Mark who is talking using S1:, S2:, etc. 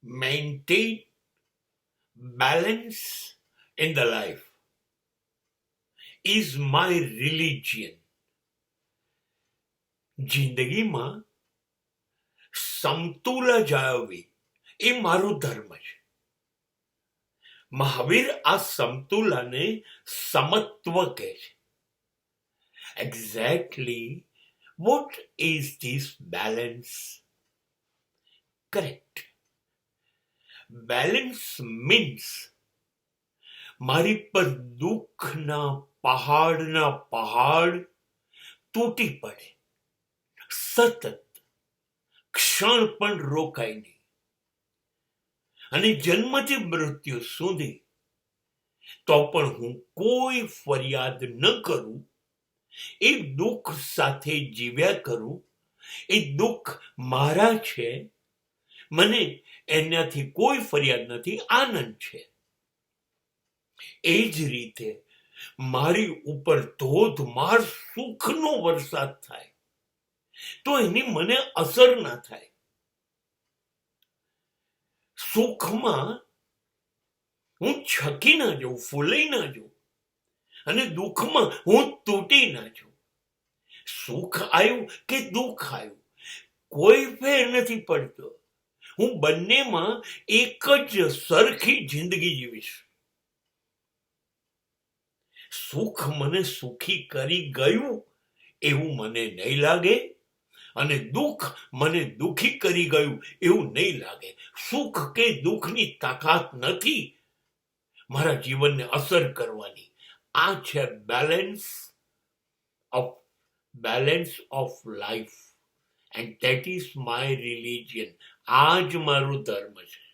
S1: maintain balance in the life is my religion. જિંદગીમાં સમતુલા જાળવવી એ મારો ધર્મ છે. મહાવીર આ સમતુલાને સમત્વ કહે છે. Exactly what is this balance? Correct. Balance means મારી પર દુઃખના પહાડ તૂટી પડે, સતત ક્ષણ પણ રોકાય નહીં, અને જન્મથી મૃત્યુ સુધી તો પણ હું કોઈ ફરિયાદ ન કરું, એ દુઃખ સાથે જીવ્યા કરું. એ દુઃખ મારા છે, મને એનાથી કોઈ ફરિયાદ નથી, આનંદ છે. એ જ રીતે મારી ઉપર ધોધમાર સુખનો વરસાદ થાય તો એની મને અસર ના થાય. સુખમાં હું છકી ના જાઉં, ફૂલાઈ ના જાઉં, અને દુઃખમાં હું તૂટી ના જાઉં. સુખ આવ્યું કે દુઃખ આવ્યું, કોઈ ફેર નથી પડતો. હું બંનેમાં એક જ સરખી જિંદગી જીવીશ. સુખ મને સુખી કરી ગયું એવું મને નહીં લાગે, અને દુઃખ મને દુઃખી કરી ગયું એવું નહીં લાગે. સુખ કે દુઃખની તાકાત નથી મારા જીવનને અસર કરવાની. આ છે balance of life, and that is my religion. આ જ મારો ધર્મ છે.